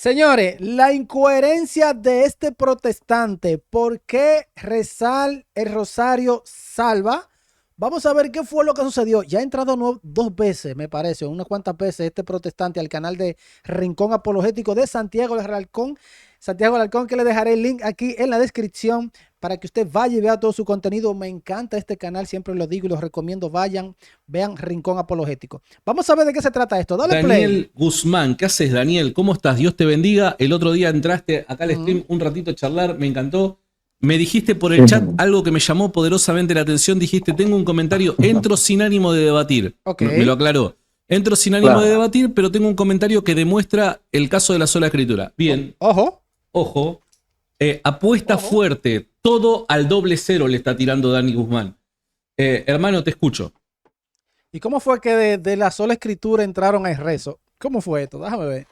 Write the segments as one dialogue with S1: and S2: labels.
S1: Señores, la incoherencia de este protestante, ¿por qué rezar el rosario salva? Vamos a ver qué fue lo que sucedió. Ya ha entrado dos veces, me parece, unas cuantas veces este protestante al canal de Rincón Apologético de Santiago del Alarcón. Santiago del Alarcón, que le dejaré el link aquí en la descripción para que usted vaya y vea todo su contenido. Me encanta este canal, siempre lo digo y los recomiendo. Vayan, vean Rincón Apologético. Vamos a ver de qué se trata esto. Dale play.
S2: Daniel Guzmán, ¿qué haces, Daniel? ¿Cómo estás? Dios te bendiga. El otro día entraste acá al stream un ratito a charlar, me encantó. Me dijiste por el chat algo que me llamó poderosamente la atención. Dijiste, tengo un comentario, entro sin ánimo de debatir. Me lo aclaró. Entro sin ánimo de debatir, pero tengo un comentario que demuestra el caso de la sola escritura. Bien.
S1: Ojo.
S2: Ojo. Apuesta fuerte. Todo al doble cero le está tirando Dani Guzmán. Hermano, te escucho.
S1: ¿Y cómo fue que de la sola escritura entraron al rezo? ¿Cómo fue esto? Déjame ver.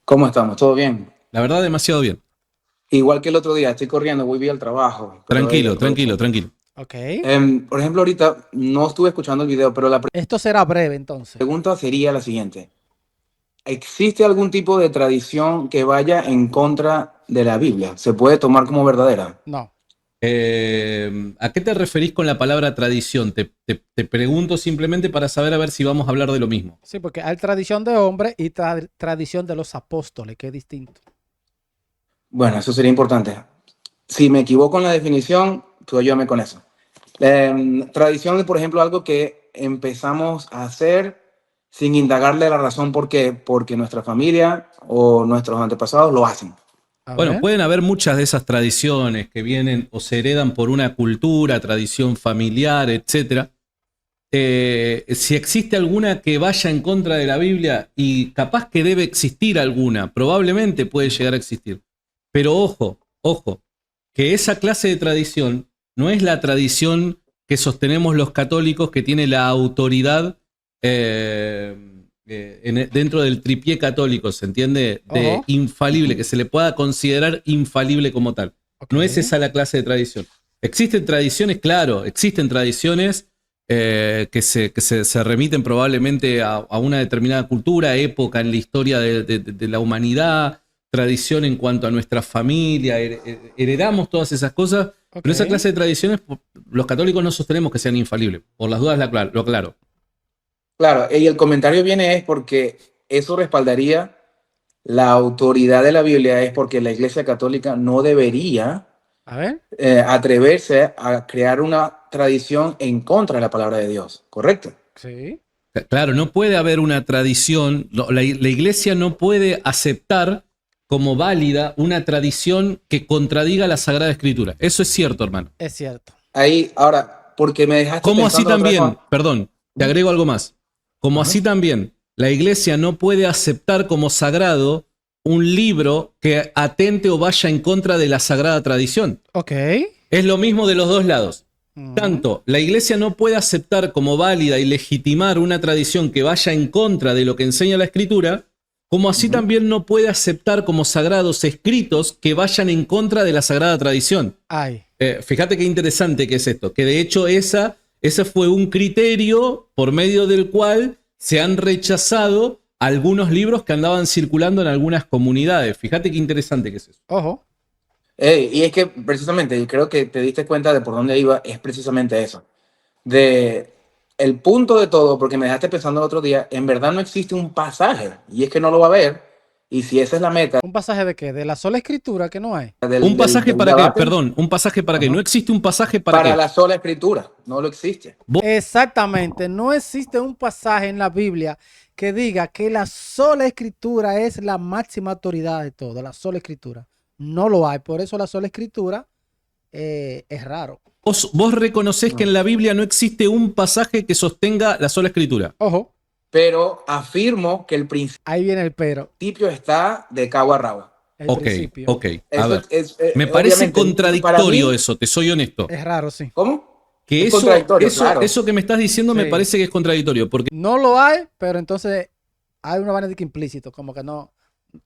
S3: ¿Cómo estamos? ¿Todo bien?
S2: La verdad, demasiado bien.
S3: Igual que el otro día, estoy corriendo, voy bien al trabajo.
S2: Tranquilo.
S1: Ok.
S3: Por ejemplo, ahorita no estuve escuchando el video, pero
S1: Esto será breve entonces.
S3: pregunta sería la siguiente. ¿Existe algún tipo de tradición que vaya en contra de la Biblia? ¿Se puede tomar como verdadera?
S1: No.
S2: ¿A qué te referís con la palabra tradición? Te pregunto simplemente para saber a ver si vamos a hablar de lo mismo.
S1: Sí, porque hay tradición de hombre y tradición de los apóstoles, que es distinto.
S3: Bueno, eso sería importante. Si me equivoco en la definición, tú ayúdame con eso. Tradición es, por ejemplo, algo que empezamos a hacer sin indagarle la razón por qué, porque nuestra familia o nuestros antepasados lo hacen.
S2: Bueno, pueden haber muchas de esas tradiciones que vienen o se heredan por una cultura, tradición familiar, etc. Si existe alguna que vaya en contra de la Biblia, y capaz que debe existir alguna, probablemente puede llegar a existir. Pero ojo, que esa clase de tradición no es la tradición que sostenemos los católicos, que tiene la autoridad dentro del tripié católico, ¿se entiende? De infalible, que se le pueda considerar infalible como tal. No es esa la clase de tradición. Existen tradiciones, claro, existen tradiciones que se remiten probablemente a una determinada cultura, época en la historia de la humanidad, tradición en cuanto a nuestra familia, heredamos todas esas cosas, pero esa clase de tradiciones los católicos no sostenemos que sean infalibles. Por las dudas lo aclaro.
S3: Claro, y el comentario viene es porque eso respaldaría la autoridad de la Biblia, es porque la Iglesia Católica no debería atreverse a crear una tradición en contra de la palabra de Dios, ¿correcto?
S1: Sí.
S2: Claro, no puede haber una tradición, la Iglesia no puede aceptar como válida una tradición que contradiga la Sagrada Escritura. Eso es cierto, hermano.
S1: Es cierto.
S3: Ahí, ahora, porque me dejaste
S2: ¿Cómo así
S3: pensando
S2: también? Perdón, te agrego algo más. Como así también, la Iglesia no puede aceptar como sagrado un libro que atente o vaya en contra de la sagrada tradición.
S1: Ok.
S2: Es lo mismo de los dos lados. Tanto, la Iglesia no puede aceptar como válida y legitimar una tradición que vaya en contra de lo que enseña la Escritura, como así también no puede aceptar como sagrados escritos que vayan en contra de la sagrada tradición. Fíjate qué interesante que es esto, que de hecho ese fue un criterio por medio del cual se han rechazado algunos libros que andaban circulando en algunas comunidades. Fíjate qué interesante que es eso.
S1: Ojo.
S3: Y es que precisamente, y creo que te diste cuenta de por dónde iba, es precisamente eso. El punto de todo, porque me dejaste pensando el otro día, en verdad no existe un pasaje, y es que no lo va a haber, y si esa es la meta...
S1: ¿Un pasaje de qué? ¿De la sola escritura que no hay?
S2: ¿Un pasaje para qué? Perdón, ¿un pasaje para qué? No existe un pasaje para qué.
S3: Para la sola escritura, no lo existe.
S1: Exactamente, no existe un pasaje en la Biblia que diga que la sola escritura es la máxima autoridad de todo, la sola escritura. No lo hay, por eso la sola escritura es raro.
S2: Vos reconocés que en la Biblia no existe un pasaje que sostenga la sola escritura.
S1: Ojo.
S3: Pero afirmo que el principio...
S1: Ahí viene el pero.
S3: Principio está de cabo a rabo.
S2: Ok. A ver, me parece contradictorio eso, te soy honesto.
S1: Es raro, sí.
S3: ¿Cómo?
S2: Que eso que me estás diciendo me parece que es contradictorio. Porque
S1: no lo hay, pero entonces hay una vaina de que implícito, como que no,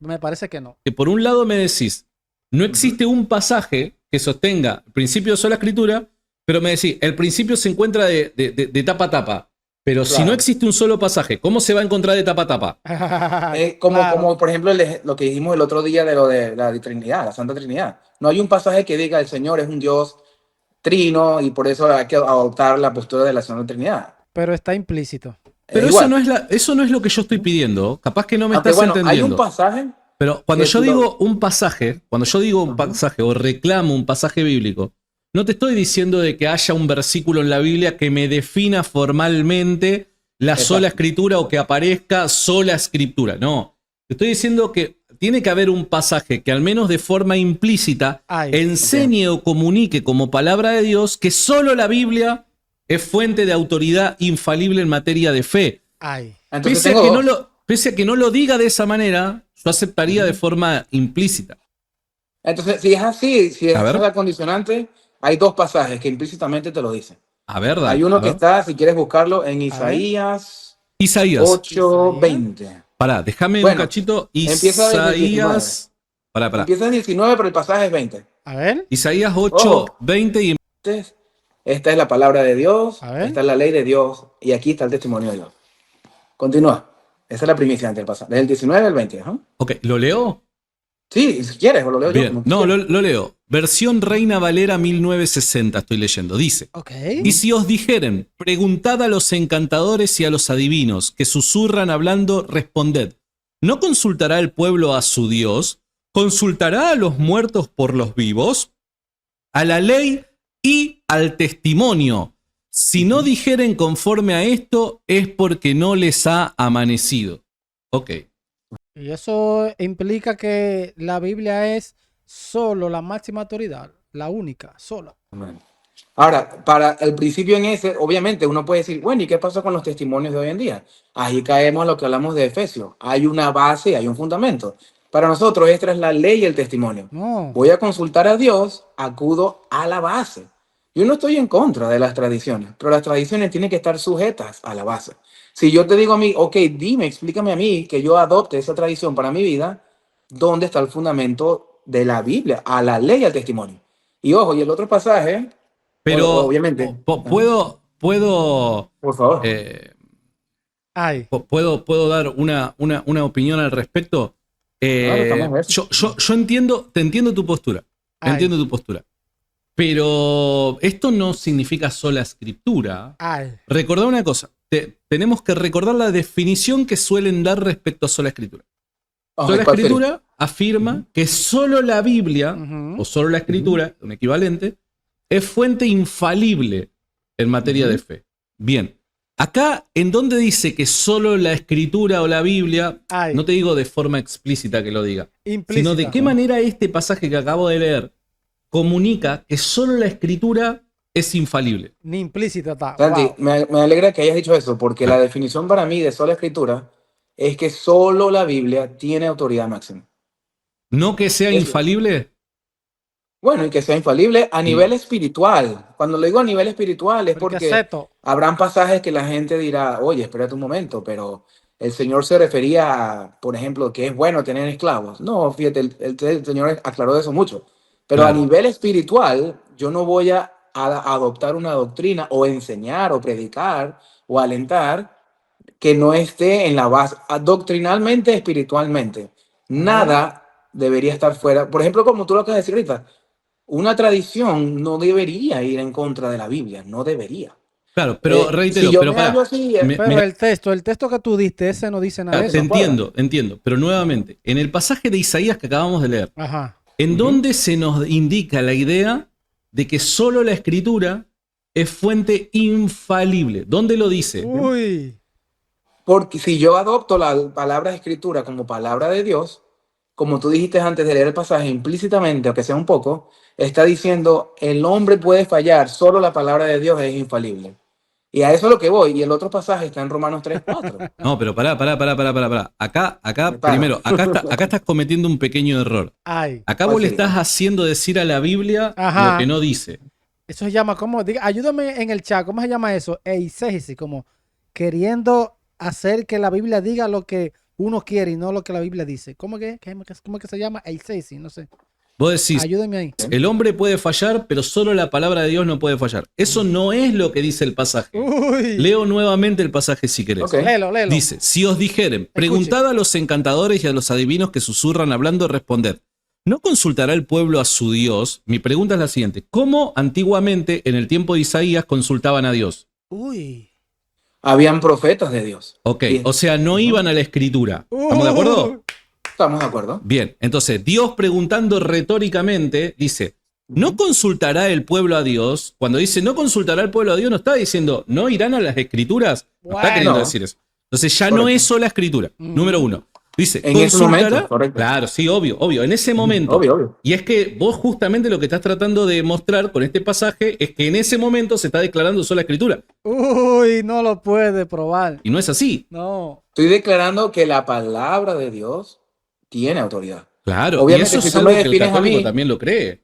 S1: me parece que no.
S2: Que por un lado me decís, no existe un pasaje que sostenga el principio de sola escritura, pero me decís, el principio se encuentra de tapa a tapa. Pero si no
S3: Claro.
S2: existe un solo pasaje, ¿cómo se va a encontrar de tapa a tapa?
S1: Claro.
S3: Como por ejemplo lo que dijimos el otro día de lo de la Trinidad, la Santa Trinidad. No hay un pasaje que diga el Señor es un Dios trino y por eso hay que adoptar la postura de la Santa Trinidad.
S1: Pero está implícito.
S2: Pero
S3: Igual.
S2: eso no es lo que yo estoy pidiendo. Capaz que no me
S3: Aunque
S2: estás
S3: bueno, hay un
S2: entendiendo.
S3: pasaje
S2: Pero cuando
S3: que
S2: yo
S3: tú lo...
S2: digo un pasaje, cuando yo digo un
S3: Ujú.
S2: pasaje o reclamo un pasaje bíblico, no te estoy diciendo de que haya un versículo en la Biblia que me defina formalmente la sola
S3: Exacto.
S2: escritura o que aparezca sola escritura. No. Te estoy diciendo que tiene que haber un pasaje que al menos de forma implícita
S1: Ay,
S2: enseñe o comunique como palabra de Dios que solo la Biblia es fuente de autoridad infalible en materia de fe.
S1: ay.
S3: Entonces
S2: Pese a,
S3: tengo
S2: que no
S3: dos.
S2: pese a que no lo diga de esa manera, yo aceptaría de
S3: Ujú.
S2: forma implícita.
S3: Entonces, si es así, si
S2: A
S3: esa es
S2: ver,
S3: la condicionante, hay dos pasajes que implícitamente te lo dicen.
S2: a ver,
S3: Hay
S2: dale,
S3: uno
S2: a
S3: que
S2: ver.
S3: está, si quieres buscarlo, en
S1: A ver.
S3: Isaías
S2: Isaías.
S3: 8:20.
S2: Pará, déjame un
S3: Bueno,
S2: cachito.
S3: empieza desde el 19.
S2: Isaías. Pará.
S3: Empieza en 19, pero el pasaje es 20.
S1: A ver.
S2: Isaías 8,
S3: Ojo,
S2: 20 y.
S3: esta es la palabra de Dios,
S1: A ver.
S3: esta es la ley de Dios y aquí está el testimonio de Dios. Continúa. Esa es la primicia ante el pasaje. Del 19 al 20. ¿Ah?
S2: Ok, ¿lo leo?
S3: Sí, si quieres, o lo leo yo,
S2: Bien.
S3: como tú
S2: No,
S3: quieras.
S2: lo leo. Versión Reina Valera 1960, estoy leyendo. Dice.
S1: Ok.
S2: Y si os dijeren, preguntad a los encantadores y a los adivinos, que susurran hablando, responded. ¿No consultará el pueblo a su Dios? ¿Consultará a los muertos por los vivos? A la ley y al testimonio. Si no dijeren conforme a esto, es porque no les ha amanecido. Ok.
S1: Y eso implica que la Biblia es solo la máxima autoridad, la única, sola.
S3: Bueno. Ahora, para el principio en ese, obviamente uno puede decir, bueno, ¿y qué pasa con los testimonios de hoy en día? Ahí caemos a lo que hablamos de Efesios. Hay una base, hay un fundamento. Para nosotros esta es la ley y el testimonio.
S1: No.
S3: Voy a consultar a Dios, acudo a la base. Yo no estoy en contra de las tradiciones, pero las tradiciones tienen que estar sujetas a la base. Si yo te digo a mí, ok, dime, explícame a mí que yo adopte esa tradición para mi vida, ¿dónde está el fundamento de la Biblia? A la ley y al testimonio. Y ojo, y el otro pasaje,
S2: Pero
S3: obviamente, ajá,
S2: puedo,
S3: por favor.
S2: eh,
S1: Ay.
S2: puedo dar una opinión al respecto.
S3: Claro, estamos en eso.
S2: Yo entiendo, te entiendo tu postura.
S1: Ay.
S2: Entiendo tu postura. Pero esto no significa sola escritura.
S1: Ay.
S2: Recordá una cosa. Tenemos que recordar la definición que suelen dar respecto a sola escritura. Sola
S3: ¿Cuál sería?
S2: escritura afirma que solo la Biblia,
S1: Ujú.
S2: o solo la escritura, un equivalente, es fuente infalible en materia de fe. Bien. Acá, en donde dice que solo la escritura o la Biblia,
S1: Ay.
S2: no te digo de forma explícita que lo diga,
S1: Implícita.
S2: sino de qué manera este pasaje que acabo de leer comunica que solo la escritura es infalible.
S1: Ni implícita está.
S3: Santi,
S1: Wow.
S3: me alegra que hayas dicho eso, porque la definición para mí de sola escritura es que solo la Biblia tiene autoridad máxima.
S2: No que sea
S3: Eso.
S2: infalible.
S3: Bueno, y que sea infalible a
S2: Y-
S3: nivel espiritual. Cuando lo digo a nivel espiritual es
S1: Porque
S3: porque
S1: acepto.
S3: habrán pasajes que la gente dirá, oye, espérate un momento, pero el Señor se refería a, por ejemplo, que es bueno tener esclavos. No, fíjate, el Señor aclaró eso mucho. Pero a
S2: Claro.
S3: nivel espiritual, yo no voy a adoptar una doctrina o enseñar o predicar o alentar que no esté en la base, doctrinalmente, espiritualmente. Nada debería estar fuera. Por ejemplo, como tú lo acabas de decir ahorita, una tradición no debería ir en contra de la Biblia, no debería.
S2: Claro, pero
S3: Si
S2: reitero,
S3: yo
S2: pero
S3: me hallo
S2: pará.
S3: así,
S1: Pero el texto que tú diste, ese no dice nada de
S2: Te
S1: eso.
S2: entiendo, pero nuevamente, en el pasaje de Isaías que acabamos de leer,
S1: Ajá.
S2: en donde se nos indica la idea de que solo la escritura es fuente infalible. ¿Dónde lo dice?
S1: Uy.
S3: porque si yo adopto la palabra de escritura como palabra de Dios, como tú dijiste antes de leer el pasaje, implícitamente, aunque sea un poco, está diciendo, el hombre puede fallar, solo la palabra de Dios es infalible. Y a eso es lo que voy. Y el otro pasaje está en Romanos 3:4.
S2: No, pero pará. Acá,
S3: Para.
S2: primero, acá estás cometiendo un pequeño error.
S1: Ay.
S2: Acá
S3: ¿Cuál
S2: vos le
S3: sería?
S2: estás haciendo decir a la Biblia
S1: Ajá.
S2: lo que no dice.
S1: Eso se llama, ¿cómo? Diga, ayúdame en el chat, ¿cómo se llama eso? Eisegesis, como queriendo hacer que la Biblia diga lo que uno quiere y no lo que la Biblia dice. ¿Cómo que se llama? Eisegesis, no sé.
S2: Vos decís,
S1: Ayúdenme ahí.
S2: el hombre puede fallar, pero solo la palabra de Dios no puede fallar. Eso no es lo que dice el pasaje.
S1: Uy.
S2: Leo nuevamente el pasaje si querés.
S3: Ok.
S1: Léelo.
S2: Dice, si os dijeren, preguntad a los encantadores y a los adivinos que susurran hablando, responded. ¿No consultará el pueblo a su Dios? Mi pregunta es la siguiente. ¿Cómo antiguamente, en el tiempo de Isaías, consultaban a Dios?
S1: Uy.
S3: Habían profetas de Dios.
S2: Ok,
S3: Bien.
S2: o sea, no iban a la escritura. ¿Estamos de acuerdo?
S3: Estamos de acuerdo.
S2: Bien, entonces Dios preguntando retóricamente dice, ¿no consultará el pueblo a Dios? Cuando dice no consultará el pueblo a Dios, no está diciendo no irán a las escrituras. No está
S1: Bueno.
S2: queriendo decir eso. Entonces ya no
S3: Correcto.
S2: es sola escritura. Número uno. Dice,
S3: En ese
S2: ¿consultará?
S3: momento, correcto.
S2: Claro, sí, obvio. En ese momento.
S3: Obvio.
S2: Y es que vos justamente lo que estás tratando de mostrar con este pasaje es que en ese momento se está declarando sola escritura.
S1: Uy, no lo puede probar.
S2: Y no es así.
S1: No.
S3: Estoy declarando que la palabra de Dios tiene autoridad.
S2: Claro,
S3: Obviamente,
S2: y eso
S3: si
S2: es
S3: tú
S2: algo
S3: me
S2: que el
S3: defines a
S2: católico
S3: mí-
S2: también lo cree.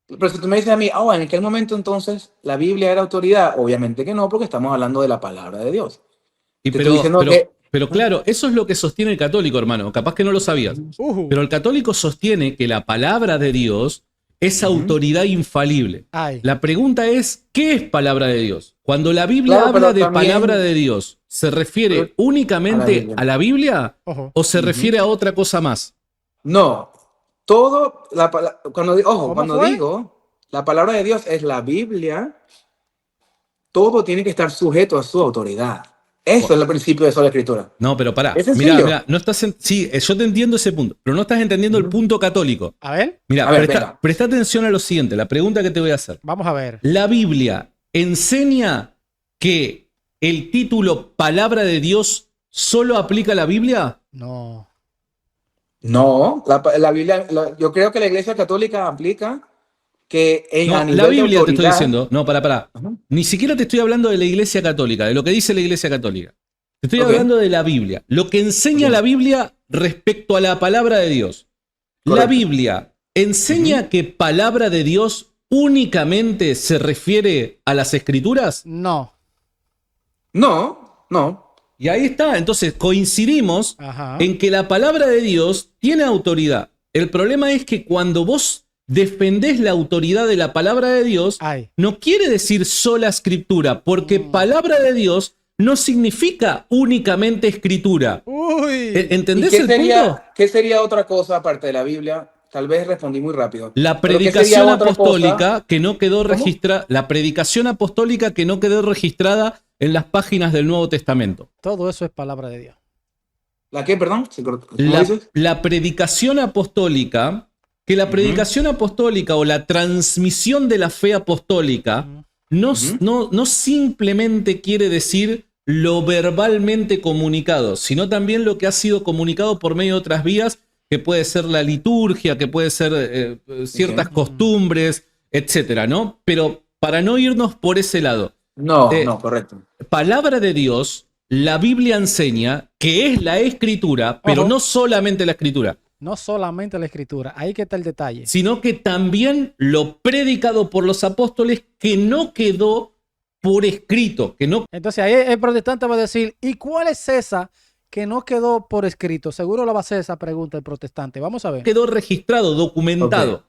S3: Pero si tú me dices a mí, en aquel momento entonces la Biblia era autoridad, obviamente que no, porque estamos hablando de la palabra de Dios.
S2: Y
S3: Te estoy diciendo
S2: pero claro, eso es lo que sostiene el católico, hermano. Capaz que no lo sabías. Pero el católico sostiene que la palabra de Dios es autoridad infalible.
S1: Ay.
S2: La pregunta es, ¿qué es palabra de Dios? Cuando la Biblia
S3: Claro,
S2: habla
S3: pero
S2: de
S3: también-
S2: palabra de Dios, ¿se refiere únicamente a la Biblia
S1: Ojo.
S2: o se refiere a otra cosa más?
S3: No, cuando
S1: ¿Cómo fue?
S3: digo la palabra de Dios es la Biblia, todo tiene que estar sujeto a su autoridad. Eso es el principio de sola escritura.
S2: No, pero pará.
S3: Es sencillo.
S2: Mirá, no estás sí, yo te entiendo ese punto, pero no estás entendiendo el punto católico.
S1: A ver,
S2: Mira,
S3: A ver, venga.
S2: presta atención a lo siguiente, la pregunta que te voy a hacer.
S1: vamos a ver.
S2: ¿La Biblia enseña que el título palabra de Dios solo aplica a la Biblia?
S1: No.
S3: No, la Biblia, yo creo que la Iglesia Católica aplica que
S2: No,
S3: a nivel
S2: la
S3: de
S2: Biblia te estoy
S3: autoridad-
S2: diciendo. No, pará.
S3: Ajá.
S2: Ni siquiera te estoy hablando de la Iglesia Católica, de lo que dice la Iglesia Católica. Te estoy
S3: Ok.
S2: hablando de la Biblia. Lo que enseña
S3: Ok.
S2: la Biblia respecto a la palabra de Dios. La
S3: Correcto.
S2: Biblia enseña que palabra de Dios únicamente se refiere a las Escrituras.
S1: No.
S3: No.
S2: Y ahí está. Entonces coincidimos
S1: Ajá.
S2: en que la palabra de Dios tiene autoridad. El problema es que cuando vos defendés la autoridad de la palabra de Dios,
S1: Ay.
S2: no quiere decir sola escritura, porque palabra de Dios no significa únicamente escritura.
S1: Uy.
S2: ¿Entendés
S3: ¿Y
S2: el punto?
S3: qué sería otra cosa aparte de la Biblia? Tal vez respondí muy rápido.
S2: La
S3: Pero ¿qué sería
S2: predicación
S3: otra
S2: apostólica
S3: cosa?
S2: que no quedó
S3: ¿Cómo?
S2: registrada, la predicación apostólica que no quedó registrada en las páginas del Nuevo Testamento.
S1: Todo eso es palabra de Dios.
S3: ¿La qué, perdón? ¿Cómo
S2: La,
S3: dices?
S2: la predicación apostólica, que la predicación apostólica o la transmisión de la fe apostólica no simplemente quiere decir lo verbalmente comunicado, sino también lo que ha sido comunicado por medio de otras vías, que puede ser la liturgia, que puede ser ciertas
S3: Ok.
S2: costumbres, etcétera, ¿no? Pero para no irnos por ese lado,
S3: No,
S2: Eh,
S3: correcto.
S2: palabra de Dios, la Biblia enseña que es la escritura, pero
S1: Ojo.
S2: no solamente la escritura,
S1: No solamente la escritura. Ahí que está el detalle.
S2: sino que también lo predicado por los apóstoles que no quedó por escrito, que no
S1: Entonces ahí el protestante va a decir, ¿y cuál es esa que no quedó por escrito? Seguro la va a hacer esa pregunta el protestante. Vamos a ver.
S2: quedó registrado, documentado.
S3: Ok.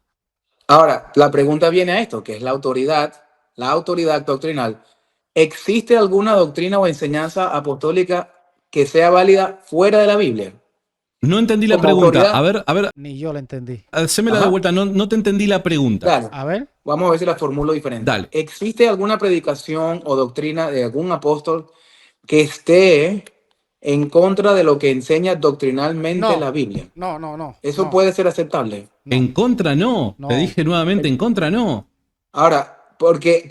S3: Ahora, la pregunta viene a esto, que es la autoridad doctrinal. ¿Existe alguna doctrina o enseñanza apostólica que sea válida fuera de la Biblia?
S2: No entendí la
S3: Como
S2: pregunta.
S3: autoridad.
S2: A ver,
S1: Ni yo la entendí.
S2: hacémela de
S3: Ajá.
S2: vuelta. No te entendí la pregunta.
S3: Dale,
S1: A ver.
S3: vamos a ver si la formulo diferente.
S2: Dale.
S3: ¿Existe alguna predicación o doctrina de algún apóstol que esté en contra de lo que enseña doctrinalmente
S1: No.
S3: la Biblia?
S1: No.
S3: ¿Eso
S1: no.
S3: puede ser aceptable?
S1: No.
S2: En contra no.
S1: No.
S2: Te dije nuevamente, en contra no.
S3: Ahora, porque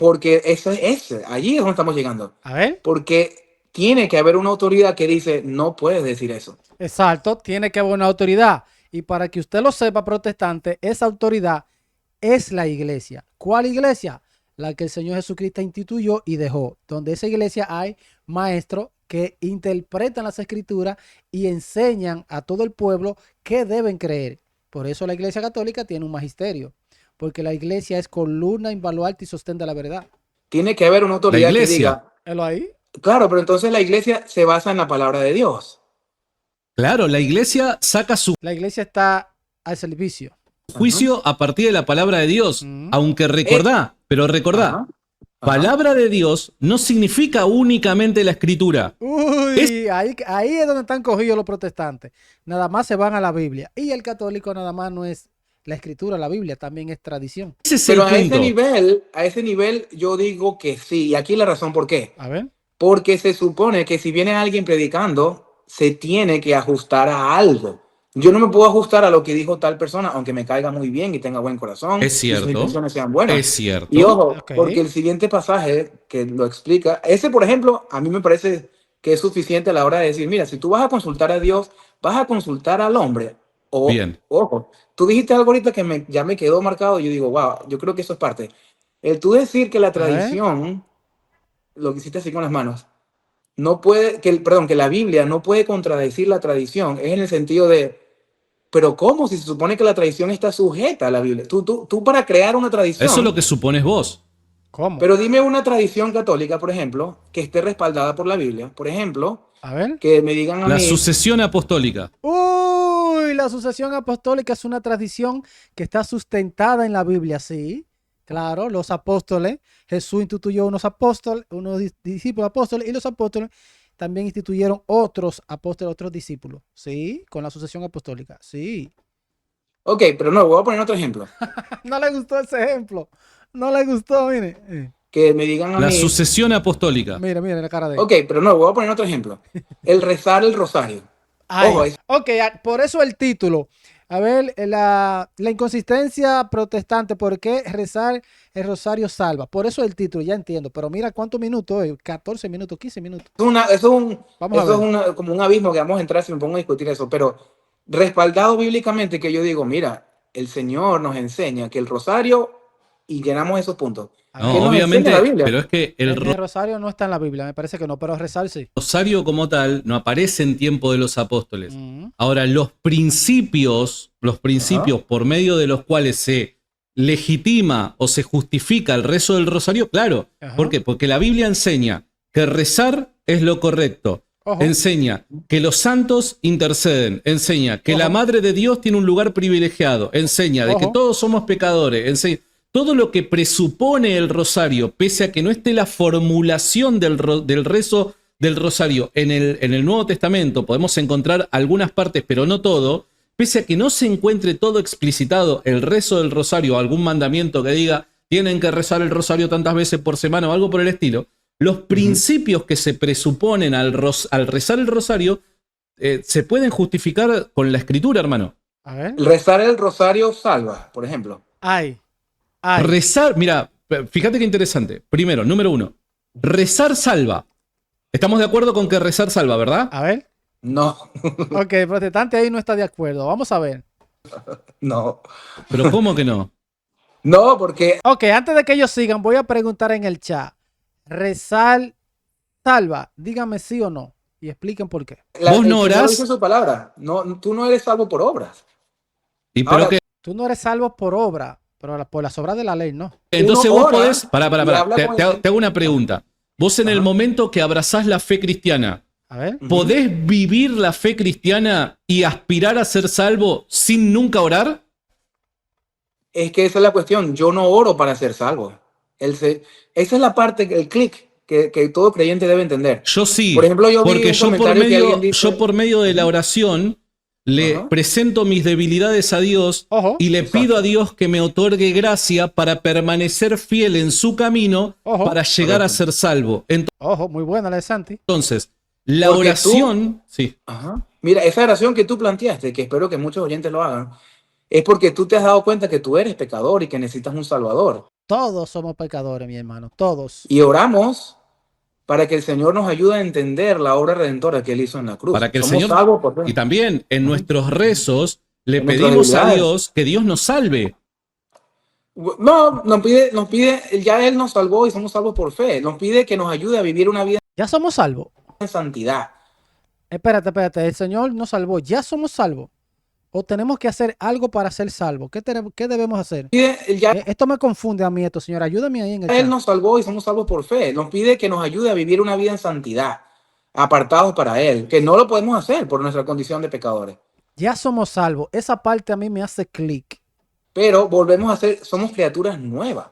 S3: allí es donde estamos llegando.
S1: A ver.
S3: Porque tiene que haber una autoridad que dice, no puedes decir eso.
S1: Exacto. Tiene que haber una autoridad. Y para que usted lo sepa, protestante, esa autoridad es la iglesia. ¿Cuál iglesia? La que el Señor Jesucristo instituyó y dejó. Donde esa iglesia hay maestros que interpretan las escrituras y enseñan a todo el pueblo qué deben creer. Por eso la iglesia católica tiene un magisterio. Porque la iglesia es columna invaluable y sostén de la verdad.
S3: Tiene que haber una autoridad que
S2: iglesia.
S3: diga,
S1: ¿Helo ahí?
S3: claro, pero entonces la iglesia se basa en la palabra de Dios.
S2: Claro, la iglesia saca su
S1: La iglesia está al servicio.
S2: juicio a partir de la palabra de Dios. Aunque recordá, pero recordá,
S3: Ajá.
S2: palabra de Dios no significa únicamente la escritura.
S1: Uy, ahí es donde están cogidos los protestantes. Nada más se van a la Biblia. Y el católico nada más no es la escritura, la Biblia también es tradición.
S2: Ese es
S3: Pero
S2: el punto.
S3: a ese nivel yo digo que sí. Y aquí la razón por qué.
S1: A ver.
S3: Porque se supone que si viene alguien predicando, se tiene que ajustar a algo. Yo no me puedo ajustar a lo que dijo tal persona, aunque me caiga muy bien y tenga buen corazón
S2: Es
S3: y sus
S2: cierto.
S3: intenciones sean buenas.
S2: Es cierto.
S3: Y ojo,
S1: Ok.
S3: porque el siguiente pasaje que lo explica, ese por ejemplo, a mí me parece que es suficiente a la hora de decir, mira, si tú vas a consultar a Dios, vas a consultar al hombre. O,
S2: Bien.
S3: ojo, tú dijiste algo ahorita que ya me quedó marcado y yo digo, wow, yo creo que eso es parte. El tú decir que la
S1: A ver.
S3: tradición, lo que hiciste así con las manos, no puede, perdón, que la Biblia no puede contradecir la tradición, es en el sentido de, pero ¿cómo? Si se supone que la tradición está sujeta a la Biblia. Tú para crear una tradición,
S2: Eso es lo que supones vos.
S1: ¿Cómo?
S3: pero dime una tradición católica, por ejemplo, que esté respaldada por la Biblia. Por ejemplo,
S1: A ver.
S3: que me digan a
S2: La
S3: mí,
S2: sucesión apostólica.
S1: Uy, la sucesión apostólica es una tradición que está sustentada en la Biblia, sí. Claro, los apóstoles, Jesús instituyó unos apóstoles, unos discípulos apóstoles, y los apóstoles también instituyeron otros apóstoles, otros discípulos, sí, con la sucesión apostólica, sí.
S3: ok, pero no, voy a poner otro ejemplo.
S1: No le gustó ese ejemplo, no le gustó, mire.
S3: Que me digan a
S2: La
S3: mí,
S2: sucesión apostólica.
S1: Mire, mire la cara de él.
S3: ok, pero no, voy a poner otro ejemplo. El rezar el rosario.
S1: Ay,
S3: Ojo,
S1: ok, por eso el título. A ver, la inconsistencia protestante, ¿por qué rezar el rosario salva? Por eso el título, ya entiendo. Pero mira cuántos minutos, 14 minutos, 15 minutos. Vamos a
S3: eso es
S1: ver.
S3: como un abismo que vamos a entrar si me pongo a discutir eso, pero respaldado bíblicamente que yo digo, mira, el Señor nos enseña que el rosario, y llenamos esos puntos.
S1: A
S3: ¿Qué
S2: No,
S1: ver,
S3: nos enseña la
S2: obviamente,
S3: Biblia?
S2: pero es que el
S1: el rosario no está en la Biblia, me parece que no, pero rezar sí.
S2: rosario como tal no aparece en tiempo de los apóstoles.
S1: Mm.
S2: Ahora, los principios por medio de los cuales se legitima o se justifica el rezo del rosario, claro.
S1: Ajá.
S2: ¿Por qué? Porque la Biblia enseña que rezar es lo correcto.
S1: Ojo.
S2: Enseña que los santos interceden. Enseña que
S1: Ojo.
S2: la Madre de Dios tiene un lugar privilegiado. Enseña de que
S1: Ojo.
S2: todos somos pecadores. Enseña todo lo que presupone el rosario, pese a que no esté la formulación del rezo del rosario en el Nuevo Testamento, podemos encontrar algunas partes, pero no todo, pese a que no se encuentre todo explicitado el rezo del rosario o algún mandamiento que diga tienen que rezar el rosario tantas veces por semana o algo por el estilo, los principios que se presuponen al rezar el rosario se pueden justificar con la escritura, hermano.
S1: A ver.
S3: Rezar el rosario salva, por ejemplo.
S1: Ay.
S2: Rezar, mira, fíjate qué interesante. Primero, número 1, rezar salva. Estamos de acuerdo con que rezar salva, ¿verdad?
S1: A ver.
S3: No,
S1: Ok, el protestante ahí no está de acuerdo. Vamos a ver.
S3: no.
S2: Pero ¿cómo que no?
S3: No, porque
S1: Ok, antes de que ellos sigan, voy a preguntar en el chat. ¿Rezar salva? Díganme sí o no. Y expliquen por qué.
S2: ¿Vos no
S3: el Señor
S2: orás?
S3: dice su palabra. No, tú no eres salvo por obras.
S2: ¿Y pero
S3: Ahora,
S2: qué?
S1: Tú no eres salvo por obra, pero por las obras de la ley, no.
S2: Entonces
S3: uno
S2: vos
S3: ora
S2: podés.
S3: y
S2: Pará.
S3: habla
S2: Te,
S3: con
S2: te
S3: el-
S2: hago te hago una pregunta. Vos en el
S3: Ajá.
S2: momento que abrazás la fe cristiana,
S1: A ver.
S2: ¿podés vivir la fe cristiana y aspirar a ser salvo sin nunca orar?
S3: Es que esa es la cuestión. Yo no oro para ser salvo. Esa es la parte, el clic que todo creyente debe entender.
S2: Yo sí.
S3: Por ejemplo, yo vi
S2: porque
S3: un
S2: yo
S3: comentario que alguien dice-
S2: yo por medio de la oración le
S3: Ajá.
S2: presento mis debilidades a Dios
S1: Ojo.
S2: y le
S3: Exacto.
S2: pido a Dios que me otorgue gracia para permanecer fiel en su camino
S1: Ojo.
S2: para llegar a
S3: Correcto.
S2: ser salvo.
S1: Ojo, muy buena la de Santi.
S2: Entonces, la
S3: Porque
S2: oración, sí.
S3: Ajá. Mira, esa oración que tú planteaste, que espero que muchos oyentes lo hagan, es porque tú te has dado cuenta que tú eres pecador y que necesitas un salvador.
S1: Todos somos pecadores, mi hermano. Todos.
S3: Y oramos para que el Señor nos ayude a entender la obra redentora que Él hizo en la cruz.
S2: Para que el
S3: Somos
S2: Señor,
S3: salvos por fe.
S2: y también en nuestros rezos le
S3: En nuestras
S2: pedimos a
S3: debilidades.
S2: Dios que Dios nos salve.
S3: No, nos pide, ya Él nos salvó y somos salvos por fe. Nos pide que nos ayude a vivir una vida
S1: Ya somos salvos.
S3: en santidad.
S1: Espérate. El Señor nos salvó. Ya somos salvos. O tenemos que hacer algo para ser salvos. ¿Qué debemos hacer?
S3: Ya
S1: Esto me confunde a mí, esto, señor. Ayúdame ahí en el
S3: Él
S1: chat.
S3: nos salvó y somos salvos por fe. Nos pide que nos ayude a vivir una vida en santidad, apartados para Él, que no lo podemos hacer por nuestra condición de pecadores.
S1: Ya somos salvos. Esa parte a mí me hace clic.
S3: pero volvemos a ser, somos criaturas nuevas.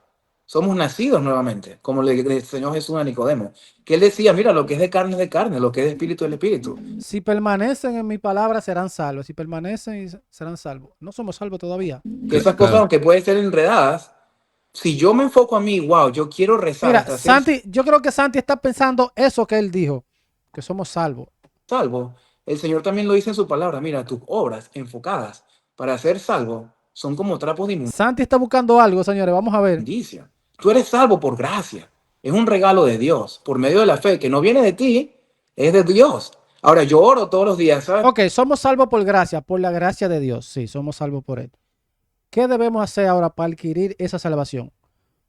S3: Somos nacidos nuevamente, como le enseñó Jesús a Nicodemo, que él decía, mira, lo que es de carne es de carne, lo que es de espíritu es de espíritu.
S1: Si permanecen en mi palabra serán salvos. Si permanecen serán salvos. No somos salvos todavía.
S3: Que esas cosas, aunque pueden ser enredadas, si yo me enfoco a mí, wow, yo quiero rezar
S1: Mira,
S3: hasta ser
S1: Santi, yo creo que Santi está pensando eso que él dijo, que somos salvos.
S3: salvo, el Señor también lo dice en su palabra, mira, tus obras enfocadas para ser salvo son como trapos de
S1: Santi está buscando algo, señores. Vamos a ver.
S3: inmundicia. Tú eres salvo por gracia. Es un regalo de Dios, por medio de la fe, que no viene de ti, es de Dios. Ahora, yo oro todos los días, ¿sabes?
S1: Ok, somos salvos por gracia, por la gracia de Dios. Sí, somos salvos por él. ¿Qué debemos hacer ahora para adquirir esa salvación?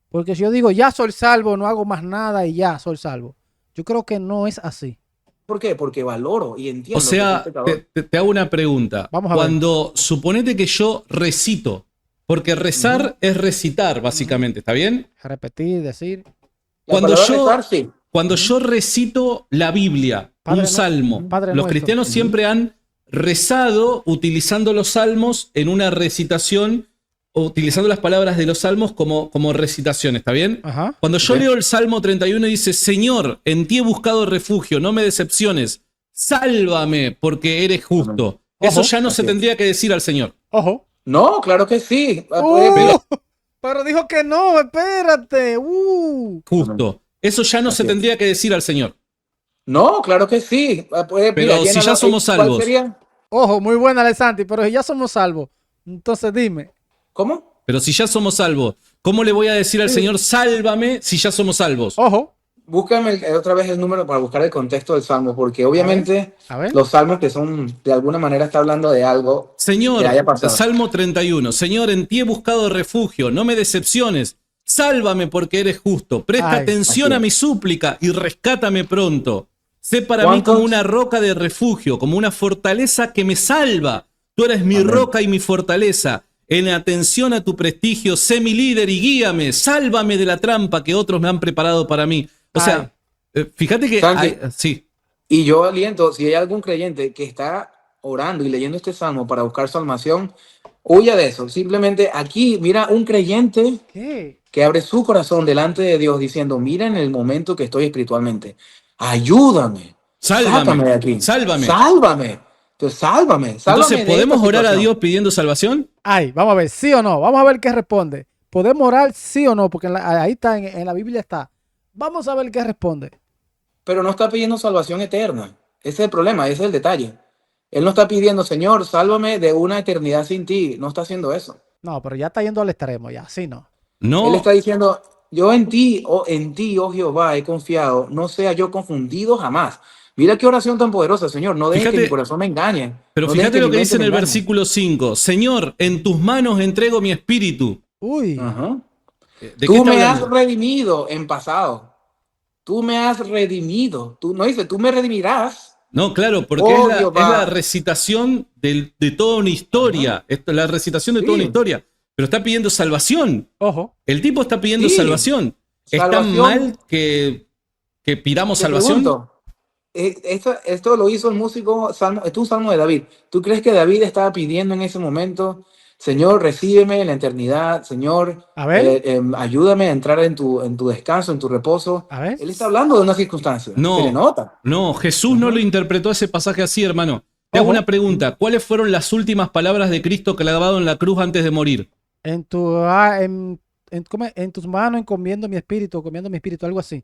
S1: Porque si yo digo, ya soy salvo, no hago más nada y ya soy salvo. Yo creo que no es así.
S3: ¿Por qué? Porque valoro y entiendo
S2: O sea,
S3: que soy pecador.
S2: te hago una pregunta.
S1: Vamos a ver.
S2: Cuando suponete que yo recito, porque rezar es recitar, básicamente, ¿está bien?
S1: Repetir, decir.
S3: La
S2: Cuando
S3: palabra
S2: yo,
S3: rezar, sí.
S2: cuando yo recito la Biblia,
S1: Padre
S2: un
S1: nu-
S2: salmo,
S1: Padre
S2: los
S1: nuestro.
S2: cristianos siempre han rezado utilizando los salmos en una recitación, o utilizando las palabras de los salmos como recitación, ¿está bien?
S1: Ajá.
S2: Cuando yo
S3: Ok.
S2: leo el Salmo 31 y dice, Señor, en ti he buscado refugio, no me decepciones, sálvame porque eres justo. Eso
S1: Ojo.
S2: ya no se
S3: Así es.
S2: tendría que decir al Señor.
S1: Ojo.
S3: No, claro que sí.
S1: Pero dijo que no, espérate.
S2: Justo. Eso ya no
S3: Así
S2: se
S3: es.
S2: tendría que decir al Señor.
S3: No, claro que sí.
S2: Pero si ya somos
S3: ¿cuál
S2: salvos.
S3: sería?
S1: Ojo, muy buena la de Santi, pero si ya somos salvos, entonces dime.
S3: ¿Cómo?
S2: Pero si ya somos salvos, ¿cómo le voy a decir al
S3: Sí.
S2: Señor, sálvame si ya somos salvos?
S1: Ojo.
S3: Búscame otra vez el número para buscar el contexto del salmo, porque obviamente
S1: A ver.
S3: los salmos que son, de alguna manera, está hablando de algo
S2: Señor,
S3: que haya pasado.
S2: Salmo 31, Señor, en ti he buscado refugio, no me decepciones, sálvame porque eres justo, presta
S1: Ay,
S2: atención
S3: así
S2: a
S3: es.
S2: mi súplica y rescátame pronto. Sé para mí
S3: ¿Cuántos?
S2: como una roca de refugio, como una fortaleza que me salva. Tú eres mi
S3: Amén.
S2: roca y mi fortaleza. En atención a tu prestigio, sé mi líder y guíame, sálvame de la trampa que otros me han preparado para mí. O sea, fíjate que...
S3: Santi.
S2: sí,
S3: Y yo aliento, si hay algún creyente que está orando y leyendo este salmo para buscar salvación, huya de eso. Simplemente aquí, mira, un creyente
S1: ¿Qué?
S3: que abre su corazón delante de Dios diciendo, mira en el momento que estoy espiritualmente, ayúdame,
S2: Sálvame,
S3: sácame de aquí,
S2: sálvame.
S3: sálvame. Entonces, sálvame
S2: entonces,
S3: de
S2: ¿podemos
S3: esta
S2: orar a
S3: situación.
S2: Dios pidiendo salvación?
S1: Ay, vamos a ver, sí o no. Vamos a ver qué responde. ¿Podemos orar sí o no? Porque ahí está, en la Biblia está. Vamos a ver qué responde.
S3: Pero no está pidiendo salvación eterna. Ese es el problema, ese es el detalle. Él no está pidiendo, Señor, sálvame de una eternidad sin ti. No está haciendo eso.
S1: No, pero ya está yendo al extremo, ya, sí no.
S3: Él
S2: No,
S3: está diciendo, yo en ti, oh Jehová, he confiado, no sea yo confundido jamás. Mira qué oración tan poderosa, Señor. No dejes que
S2: Fíjate-
S3: mi corazón me engañe.
S2: pero
S3: No dejes
S2: fíjate lo
S3: mi
S2: que
S3: mente
S2: dice en
S3: me
S2: el
S3: engañe.
S2: versículo 5. Señor, en tus manos entrego mi espíritu.
S1: Uy,
S3: Ajá.
S2: ¿De qué
S3: Tú
S2: está
S3: me has
S2: hablando?
S3: redimido en pasado. Tú me has redimido. Tú no dice, tú me redimirás.
S2: No, claro, porque
S3: Oh,
S2: es
S3: Jehová.
S2: la recitación de toda una historia. La recitación de toda
S3: Sí.
S2: una historia. Pero está pidiendo salvación.
S1: ojo.
S2: El tipo está pidiendo
S3: Sí.
S2: salvación. ¿Está
S3: Salvación.
S2: mal que pidamos
S3: Te
S2: salvación?
S3: pregunto, esto lo hizo el músico, salmo, esto es un salmo de David. ¿Tú crees que David estaba pidiendo en ese momento, Señor, recíbeme en la eternidad, Señor,
S1: A ver.
S3: ayúdame a entrar en tu descanso, en tu reposo?
S1: A ver.
S3: Él está hablando de una circunstancia.
S2: No.
S3: Se le nota.
S2: No, Jesús no lo interpretó ese pasaje así, hermano. Te hago
S1: Ojo.
S2: una pregunta. ¿Cuáles fueron las últimas palabras de Cristo clavado en la cruz antes de morir?
S1: En tus manos encomiendo mi espíritu, algo así.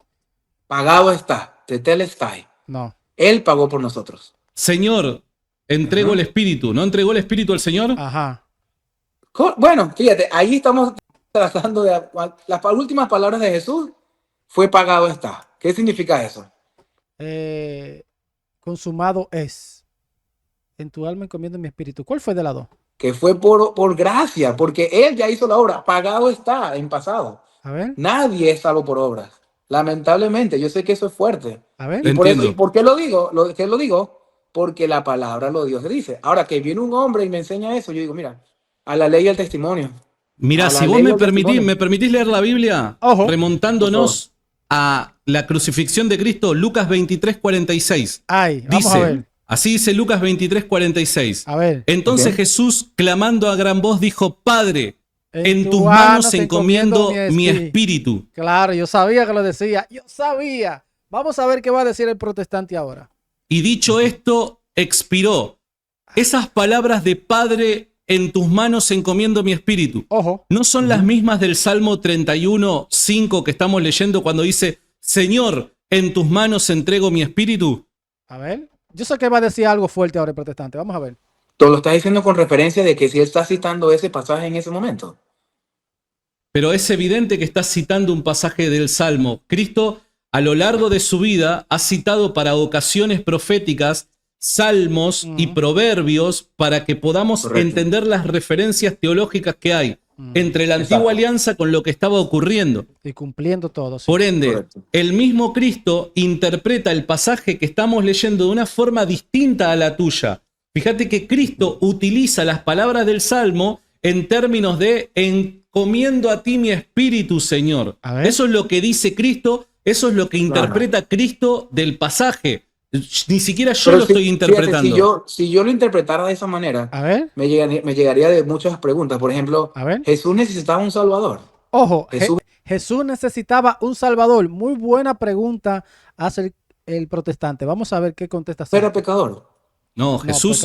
S3: Pagado está, tetelestai.
S1: No.
S3: Él pagó por nosotros.
S2: Señor, entrego el espíritu. ¿No entregó el espíritu al Señor?
S1: Ajá.
S3: Bueno, fíjate, ahí estamos tratando de las últimas palabras de Jesús. Fue pagado está. ¿Qué significa eso?
S1: Consumado es. En tu alma encomiendo mi espíritu. ¿Cuál fue de las dos?
S3: Que fue por gracia, porque Él ya hizo la obra. Pagado está en pasado.
S1: A ver,
S3: Nadie es salvo por obras. Lamentablemente, yo sé que eso es fuerte.
S1: a ver.
S3: Y por eso,
S2: Entiendo.
S3: ¿y por qué lo digo? ¿Qué lo digo? Porque la palabra lo Dios dice. Ahora que viene un hombre y me enseña eso, yo digo, mira, a la ley y al testimonio.
S2: Mirá,
S3: A la
S2: si vos
S3: ley
S2: me
S3: del testimonio.
S2: permitís leer la Biblia,
S1: Ojo.
S2: remontándonos a la crucifixión de Cristo, Lucas 23:46.
S1: Ay, vamos a
S2: Dice,
S1: ver.
S2: así dice Lucas 23:46.
S1: A ver.
S2: Entonces
S3: Ok.
S2: Jesús, clamando a gran voz, dijo, Padre, En tus manos encomiendo mi espíritu.
S1: Claro, yo sabía que lo decía. Yo sabía. Vamos a ver qué va a decir el protestante ahora.
S2: Y dicho esto, expiró. Esas palabras de Padre, en tus manos encomiendo mi espíritu.
S1: Ojo.
S2: ¿No son las mismas del Salmo 31, 5 que estamos leyendo cuando dice, Señor, en tus manos entrego mi espíritu?
S1: A ver. Yo sé que va a decir algo fuerte ahora el protestante. Vamos a ver.
S3: Tú lo estás diciendo con referencia de que si él está citando ese pasaje en ese momento.
S2: Pero es evidente que está citando un pasaje del Salmo. Cristo, a lo largo de su vida, ha citado para ocasiones proféticas salmos y proverbios para que podamos entender las referencias teológicas que hay entre la antigua alianza con lo que estaba ocurriendo.
S1: Y cumpliendo todo. Sí.
S2: Por ende, el mismo Cristo interpreta el pasaje que estamos leyendo de una forma distinta a la tuya. Fíjate que Cristo utiliza las palabras del Salmo en términos de encomiendo a ti mi espíritu, Señor. Eso es lo que dice Cristo, eso es lo que interpreta Cristo del pasaje. Ni siquiera yo lo estoy interpretando.
S3: Fíjate, si yo lo interpretara de esa manera, me llegaría de muchas preguntas. Por ejemplo, Jesús necesitaba un Salvador.
S1: Ojo, Jesús necesitaba un Salvador. Muy buena pregunta hace el protestante. Vamos a ver qué contesta.
S3: ¿Era pecador?
S2: No, Jesús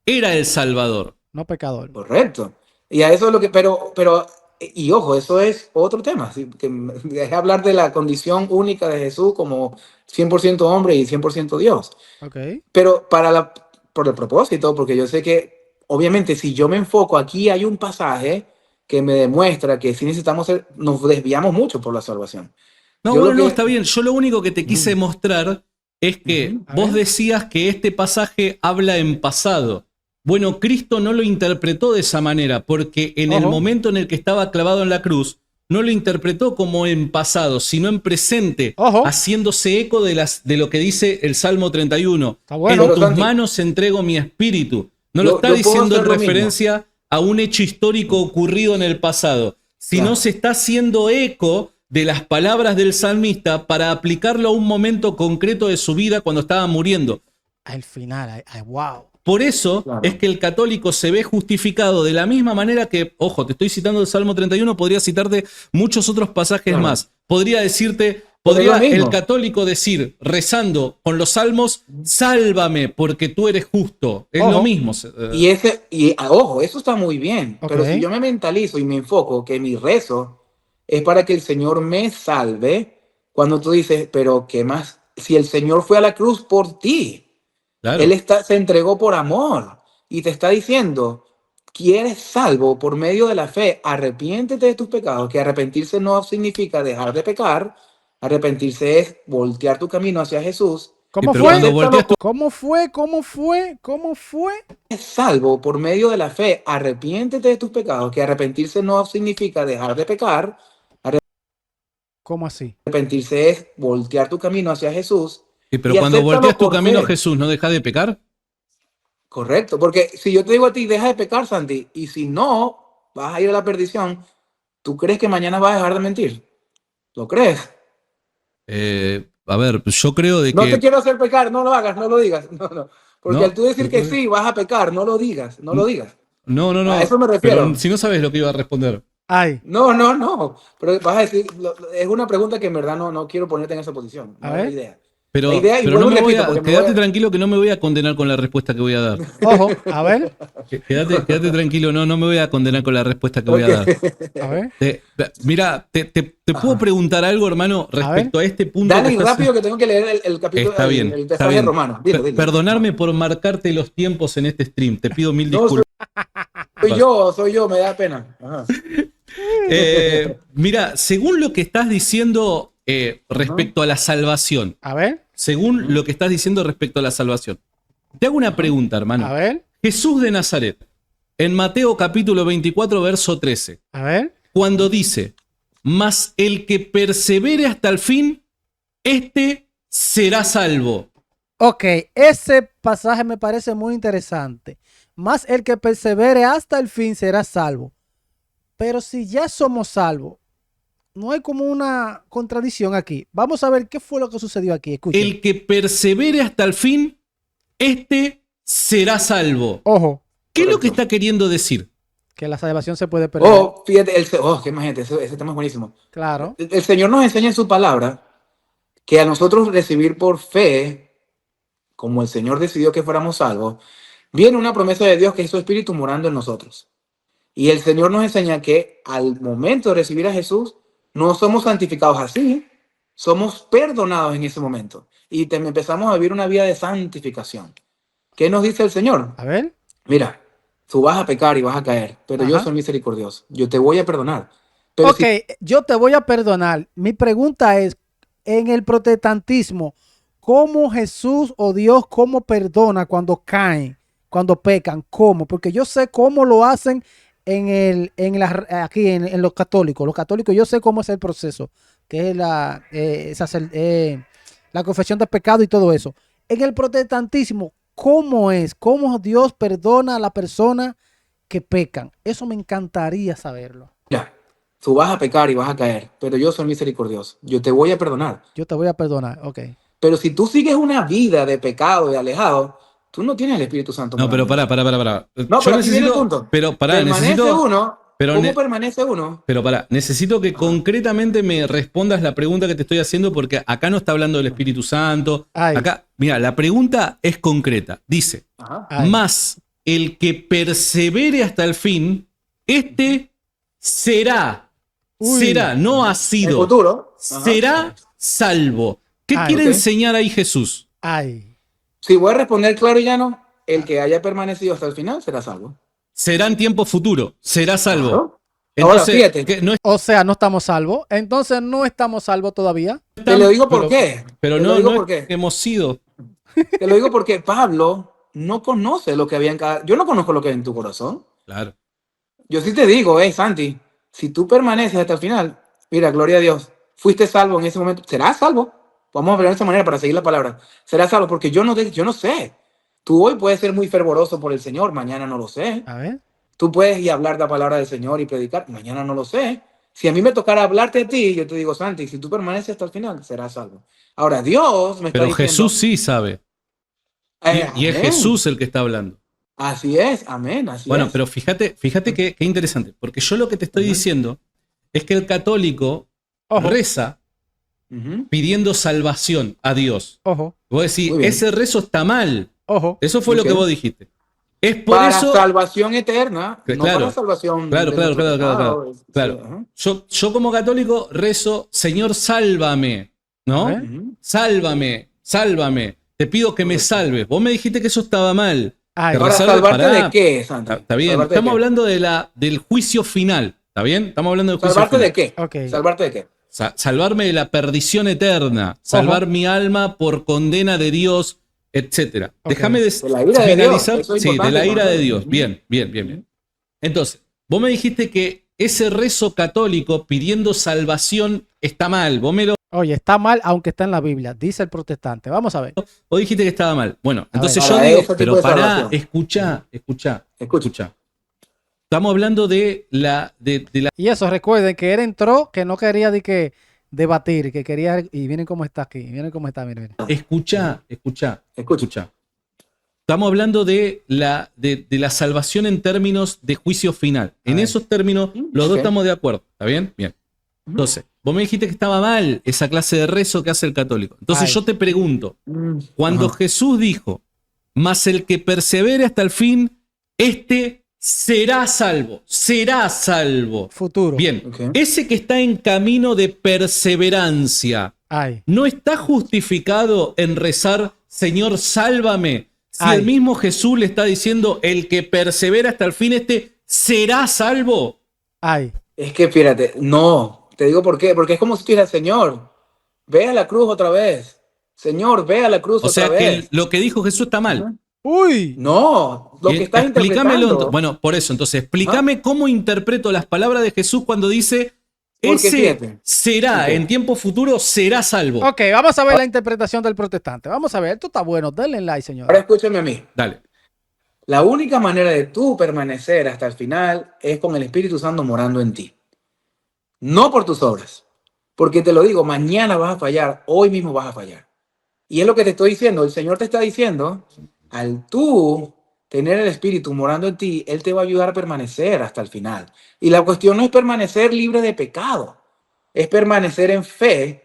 S2: era el Salvador.
S1: No pecador.
S3: Correcto. Y a eso es lo que, y ojo, eso es otro tema. ¿Sí? Que dejé hablar de la condición única de Jesús como 100% hombre y 100% Dios.
S1: Okay.
S3: Pero por el propósito, porque yo sé que, obviamente, si yo me enfoco, aquí hay un pasaje que me demuestra que si necesitamos nos desviamos mucho por la salvación.
S2: No, está bien. Yo lo único que te quise mostrar es que vos decías que este pasaje habla en pasado. Bueno, Cristo no lo interpretó de esa manera, porque en el momento en el que estaba clavado en la cruz, no lo interpretó como en pasado, sino en presente, haciéndose eco de lo que dice el Salmo 31. En tus manos entrego mi espíritu. No lo está diciendo en referencia a un hecho histórico ocurrido en el pasado, sino se está haciendo eco de las palabras del salmista para aplicarlo a un momento concreto de su vida cuando estaba muriendo.
S1: Al final, wow.
S2: Por eso es que el católico se ve justificado de la misma manera que, ojo, te estoy citando el Salmo 31, podría citarte muchos otros pasajes más. Podría el católico decir, rezando con los salmos, sálvame porque tú eres justo. Es lo mismo.
S3: Ojo, eso está muy bien. Pero si yo me mentalizo y me enfoco que mi rezo es para que el Señor me salve, cuando tú dices, pero ¿qué más? Si el Señor fue a la cruz por ti. Claro. Él se entregó por amor y te está diciendo, ¿quieres salvo por medio de la fe? Arrepiéntete de tus pecados, que arrepentirse no significa dejar de pecar, arrepentirse es voltear tu camino hacia Jesús.
S1: ¿Cómo fue? ¿Cómo fue?
S3: Salvo por medio de la fe, arrepiéntete de tus pecados, que arrepentirse no significa dejar de pecar.
S1: ¿Cómo así?
S3: Arrepentirse es voltear tu camino hacia Jesús.
S2: Pero cuando volteas tu camino a Jesús, ¿no dejas de pecar?
S3: Correcto, porque si yo te digo a ti, deja de pecar, Santi, y si no, vas a ir a la perdición, ¿tú crees que mañana vas a dejar de mentir? ¿Lo crees?
S2: A ver, yo creo de que...
S3: No te quiero hacer pecar, no lo hagas, no lo digas. No. Porque al tú decir que sí, vas a pecar, no lo digas.
S2: No.
S3: A eso me refiero.
S2: Pero si no sabes lo que iba a responder.
S1: Ay.
S3: No. Pero vas a decir, es una pregunta que en verdad no quiero ponerte en esa posición. No es la idea.
S2: Pero no me quédate tranquilo que no me voy a condenar con la respuesta que voy a dar.
S1: Ojo, a ver.
S2: Quédate tranquilo, no me voy a condenar con la respuesta que voy a dar.
S1: A ver.
S2: Mira, te puedo preguntar algo, hermano, respecto a este punto.
S3: Dale rápido que tengo que leer el capítulo el pasaje de Romanos. Dile.
S2: Perdonarme por marcarte los tiempos en este stream. Te pido mil disculpas.
S3: Soy yo, me da pena. Ajá.
S2: Mira, según lo que estás diciendo respecto a la salvación.
S1: A ver.
S2: Según lo que estás diciendo respecto a la salvación. Te hago una pregunta, hermano.
S1: A ver.
S2: Jesús de Nazaret, en Mateo capítulo 24, verso 13.
S1: A ver.
S2: Cuando dice, mas el que persevere hasta el fin, este será salvo.
S1: Ok, ese pasaje me parece muy interesante. Más el que persevere hasta el fin será salvo. Pero si ya somos salvos, no hay como una contradicción aquí. Vamos a ver qué fue lo que sucedió aquí. Escuchen.
S2: El que persevere hasta el fin, este será salvo.
S1: Ojo.
S2: ¿Qué es lo que está queriendo decir?
S1: Que la salvación se puede perder.
S3: Oh, fíjate, que imagínate, ese tema es buenísimo.
S1: Claro.
S3: El Señor nos enseña en su palabra que a nosotros recibir por fe, como el Señor decidió que fuéramos salvos, viene una promesa de Dios que es su Espíritu morando en nosotros. Y el Señor nos enseña que al momento de recibir a Jesús, no somos santificados así, somos perdonados en ese momento. Y empezamos a vivir una vida de santificación. ¿Qué nos dice el Señor?
S1: A ver.
S3: Mira, tú vas a pecar y vas a caer, pero yo
S1: Ajá.
S3: soy misericordioso. Yo te voy a perdonar. Pero
S1: Ok, yo te voy a perdonar. Mi pregunta es, en el protestantismo, ¿cómo Jesús o Dios, cómo perdona cuando caen, cuando pecan? ¿Cómo? Porque yo sé cómo lo hacen aquí en los católicos. Los católicos, yo sé cómo es el proceso, que es la confesión de pecado y todo eso. En el protestantismo, ¿cómo es? ¿Cómo Dios perdona a la persona que pecan? Eso me encantaría saberlo.
S3: mira, tú vas a pecar y vas a caer, pero yo soy misericordioso. Yo te voy a perdonar.
S1: Yo te voy a perdonar, ok.
S3: Pero si tú sigues una vida de pecado y alejado, tú no tienes el Espíritu Santo.
S2: No, pero
S3: morando.
S2: pará.
S3: No,
S2: Yo
S3: pero aquí viene el
S2: necesito,
S3: punto.
S2: pero pará,
S3: Permanece
S2: necesito,
S3: uno.
S2: pero,
S3: ¿Cómo
S2: ne-
S3: permanece uno?
S2: pero pará, necesito que
S3: Ajá.
S2: concretamente me respondas la pregunta que te estoy haciendo porque acá no está hablando del Espíritu Santo.
S1: Ay.
S2: Acá, mira, la pregunta es concreta. Dice,
S3: Ajá.
S1: Ay.
S2: más el que persevere hasta el fin, este será,
S1: Uy.
S2: no ha
S3: El
S2: sido,
S3: futuro. Ajá.
S2: será salvo. ¿Qué
S1: Ay.
S2: quiere
S3: Ok.
S2: enseñar ahí Jesús?
S1: Ay.
S3: Si voy a responder claro y llano, el que haya permanecido hasta el final será salvo.
S2: Será en tiempo futuro, será salvo.
S3: Claro. Ahora,
S2: Entonces,
S3: fíjate,
S2: ¿qué? No
S1: O sea, no estamos salvos. Entonces no estamos salvos todavía.
S3: te lo digo por
S2: pero-
S3: qué.
S2: Pero
S3: Te lo
S2: no,
S3: digo
S2: no
S3: por
S2: es
S3: qué.
S2: que hemos sido.
S3: Te lo digo porque Pablo no conoce lo que había en cada... Yo no conozco lo que hay en tu corazón.
S2: Claro.
S3: Yo sí te digo, Santi, si tú permaneces hasta el final, mira, gloria a Dios, fuiste salvo en ese momento, serás salvo. Vamos a ver de esa manera para seguir la palabra. Serás salvo porque yo no sé. Tú hoy puedes ser muy fervoroso por el Señor, mañana no lo sé.
S1: A ver.
S3: Tú puedes ir a hablar la palabra del Señor y predicar, mañana no lo sé. Si a mí me tocara hablarte a ti, yo te digo, Santi, si tú permaneces hasta el final, serás salvo. Ahora, Dios me está
S2: Pero
S3: diciendo...
S2: Jesús sí sabe. Y es
S3: amén.
S2: Jesús el que está hablando.
S3: Así es, amén, así
S2: Bueno,
S3: es.
S2: pero fíjate qué interesante. Porque yo lo que te estoy
S3: Ujú.
S2: diciendo es que el católico
S1: Ojo.
S2: reza
S3: Ujú.
S2: pidiendo salvación a Dios.
S1: Ojo.
S2: Vos decís,
S3: Muy bien.
S2: ese rezo está mal.
S1: Ojo.
S2: Eso fue lo
S3: Ok.
S2: que vos dijiste. Es por
S3: Para
S2: eso.
S3: salvación eterna,
S2: Que
S3: no
S2: claro,
S3: para salvación
S2: Claro,
S3: de
S2: claro,
S3: nuestro
S2: claro,
S3: pecado.
S2: claro.
S3: Sí,
S2: Claro.
S3: ajá.
S2: Yo como católico rezo, Señor, sálvame. ¿No?
S1: ¿Eh?
S3: Ujú.
S2: Sálvame. Te pido que me
S3: Correcto.
S2: salves. Vos me dijiste que eso estaba mal.
S1: Ay.
S2: Que
S3: Ahora,
S2: rezar-
S3: ¿salvarte
S2: pará.
S3: de qué, Santi?
S2: Está bien.
S3: ¿Salvarte de
S2: Estamos
S3: qué?
S2: hablando del juicio final. ¿Está bien? Estamos hablando del juicio
S3: ¿Salvarte
S2: final.
S3: de qué?
S1: Ok.
S3: ¿Salvarte de qué?
S2: Salvarme de la perdición eterna. Salvar mi alma por condena de Dios, etcétera.
S1: Ok.
S2: Déjame
S3: De la ira de
S2: finalizar.
S3: Dios, eso es
S2: Sí, de
S3: importante
S2: la ira de
S3: conocer.
S2: Dios.
S3: Ujú.
S2: Bien. Entonces, vos me dijiste que ese rezo católico pidiendo salvación está mal.
S1: Oye, está mal, aunque está en la Biblia, dice el protestante. Vamos a ver.
S2: Vos dijiste que estaba mal. Bueno,
S1: A
S2: entonces
S1: ver.
S2: yo
S3: Para
S2: digo,
S3: ese tipo
S2: pero
S3: de
S2: pará,
S3: salvación.
S2: escuchá.
S3: Escucha.
S2: Estamos hablando de la
S1: Y eso, recuerden que él entró, que no quería debatir, que quería. Y miren cómo está aquí. Miren cómo está, miren.
S2: Escuchá.
S3: Escucha.
S2: Estamos hablando de la salvación en términos de juicio final. En
S1: ver.
S2: esos términos, los dos
S3: Ok.
S2: estamos de acuerdo. ¿Está bien? Bien. Entonces, vos me dijiste que estaba mal esa clase de rezo que hace el católico. Entonces
S1: Ay.
S2: yo te pregunto, cuando
S3: Ajá.
S2: Jesús dijo, mas el que persevere hasta el fin, este será salvo.
S1: Futuro.
S2: Bien,
S3: Ok.
S2: ese que está en camino de perseverancia,
S1: Ay.
S2: ¿no está justificado en rezar, Señor, sálvame? Si
S1: Ay.
S2: el mismo Jesús le está diciendo, el que persevera hasta el fin, este será salvo.
S1: Ay.
S3: Es que fíjate, no, te digo por qué, porque es como si tú dijeras, Señor, ve a la cruz otra vez. Señor, ve a la cruz
S2: O sea
S3: otra
S2: que
S3: vez.
S2: lo que dijo Jesús está mal.
S3: Ajá.
S1: Uy.
S3: No, lo que estás
S2: Explícamelo.
S3: interpretando.
S2: Bueno, por eso, entonces, explícame cómo interpreto las palabras de Jesús cuando dice,
S3: Porque
S2: ese
S3: fíjate.
S2: será,
S3: Ok.
S2: en tiempo futuro, será salvo.
S1: Ok, vamos a ver la interpretación del protestante. Vamos a ver, esto está bueno. Denle like, señor.
S3: Ahora escúchame a mí.
S2: Dale.
S3: La única manera de tú permanecer hasta el final es con el Espíritu Santo morando en ti. No por tus obras. Porque te lo digo, mañana vas a fallar, hoy mismo vas a fallar. Y es lo que te estoy diciendo. El Señor te está diciendo, al tú tener el Espíritu morando en ti, Él te va a ayudar a permanecer hasta el final. Y la cuestión no es permanecer libre de pecado, es permanecer en fe,